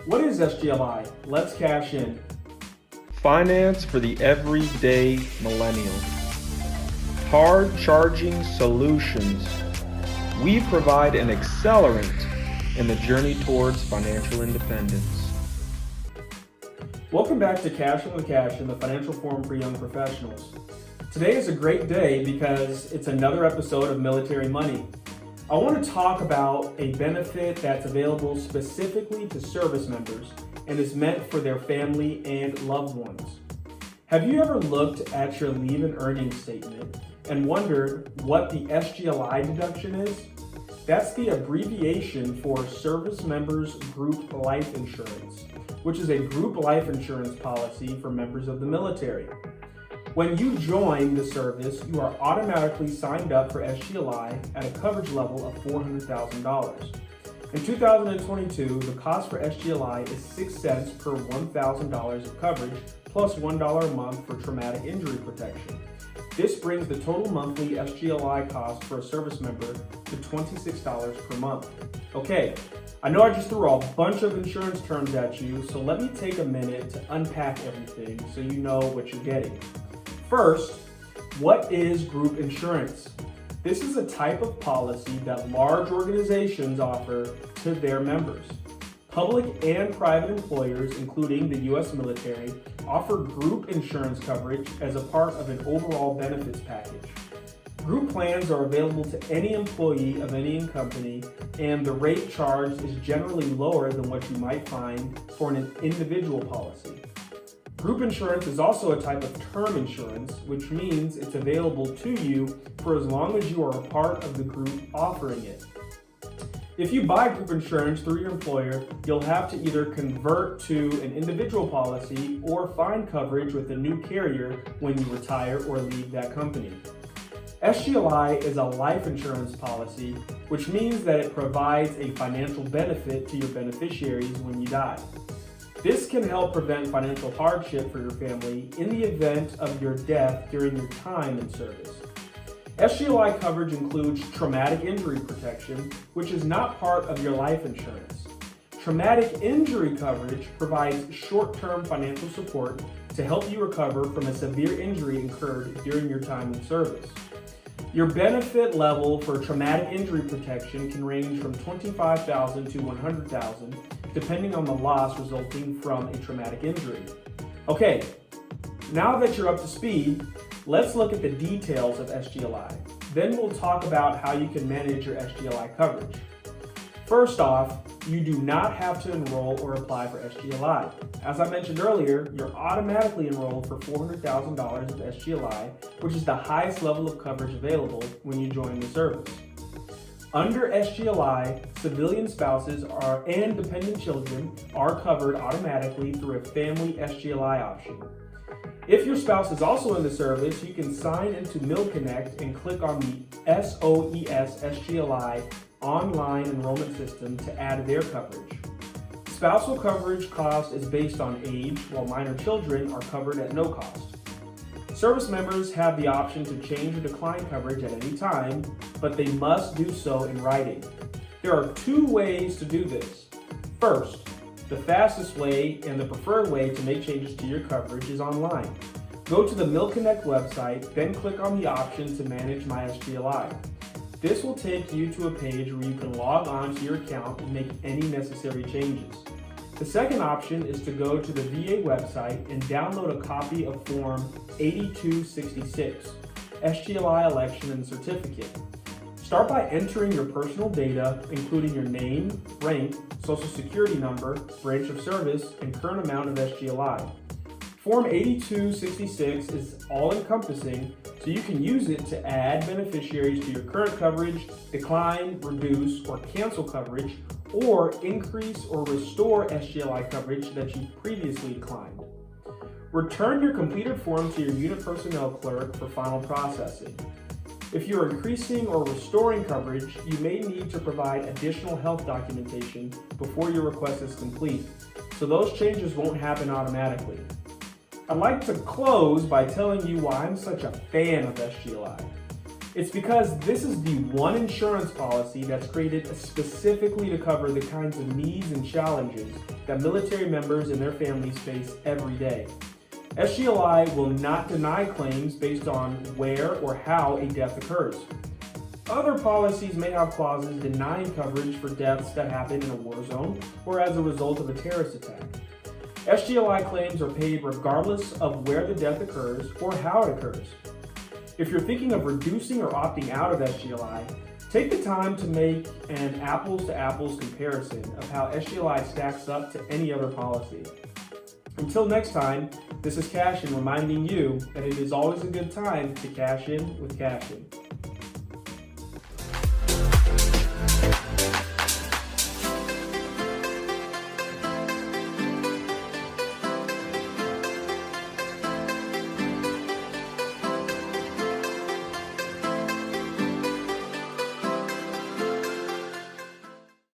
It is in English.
What is SGLI? Let's cash in. Finance for the everyday millennial. Hard charging solutions. We provide an accelerant in the journey towards financial independence. Welcome back to Cash in with Cassian, the financial forum for young professionals. Today is a great day because it's another episode of Military Money. I want to talk about a benefit that's available specifically to service members and is meant for their family and loved ones. Have you ever looked at your leave and earnings statement and wondered what the SGLI deduction is? That's the abbreviation for Service Members Group Life Insurance, which is a group life insurance policy for members of the military. When you join the service, you are automatically signed up for SGLI at a coverage level of $400,000. In 2022, the cost for SGLI is 6 cents per $1,000 of coverage plus $1 a month for traumatic injury protection. This brings the total monthly SGLI cost for a service member to $26 per month. Okay, I know I just threw a bunch of insurance terms at you, so let me take a minute to unpack everything so you know what you're getting. First, what is group insurance? This is a type of policy that large organizations offer to their members. Public and private employers, including the U.S. military, offer group insurance coverage as a part of an overall benefits package. Group plans are available to any employee of any company, and the rate charged is generally lower than what you might find for an individual policy. Group insurance is also a type of term insurance, which means it's available to you for as long as you are a part of the group offering it. If you buy group insurance through your employer, you'll have to either convert to an individual policy or find coverage with a new carrier when you retire or leave that company. SGLI is a life insurance policy, which means that it provides a financial benefit to your beneficiaries when you die. This can help prevent financial hardship for your family in the event of your death during your time in service. SGLI coverage includes traumatic injury protection, which is not part of your life insurance. Traumatic injury coverage provides short-term financial support to help you recover from a severe injury incurred during your time in service. Your benefit level for traumatic injury protection can range from $25,000 to $100,000, depending on the loss resulting from a traumatic injury. Okay, now that you're up to speed, let's look at the details of SGLI. Then we'll talk about how you can manage your SGLI coverage. First off, you do not have to enroll or apply for SGLI. As I mentioned earlier, you're automatically enrolled for $400,000 of SGLI, which is the highest level of coverage available when you join the service. Under SGLI, civilian spouses and dependent children are covered automatically through a family SGLI option. If your spouse is also in the service, you can sign into MilConnect and click on the SOES SGLI online enrollment system to add their coverage. Spousal coverage cost is based on age, while minor children are covered at no cost. Service members have the option to change or decline coverage at any time, but they must do so in writing. There are two ways to do this. First, the fastest way and the preferred way to make changes to your coverage is online. Go to the MilConnect website, then click on the option to manage my SGLI. This will take you to a page where you can log on to your account and make any necessary changes. The second option is to go to the VA website and download a copy of Form 8266, SGLI Election and Certificate. Start by entering your personal data, including your name, rank, social security number, branch of service, and current amount of SGLI. Form 8266 is all-encompassing, so you can use it to add beneficiaries to your current coverage, decline, reduce, or cancel coverage, or increase or restore SGLI coverage that you previously declined. Return your completed form to your unit personnel clerk for final processing. If you are increasing or restoring coverage, you may need to provide additional health documentation before your request is complete, so those changes won't happen automatically. I'd like to close by telling you why I'm such a fan of SGLI. It's because this is the one insurance policy that's created specifically to cover the kinds of needs and challenges that military members and their families face every day. SGLI will not deny claims based on where or how a death occurs. Other policies may have clauses denying coverage for deaths that happen in a war zone or as a result of a terrorist attack. SGLI claims are paid regardless of where the death occurs or how it occurs. If you're thinking of reducing or opting out of SGLI, take the time to make an apples-to-apples comparison of how SGLI stacks up to any other policy. Until next time, this is Cassian reminding you that it is always a good time to cash in with Cassian.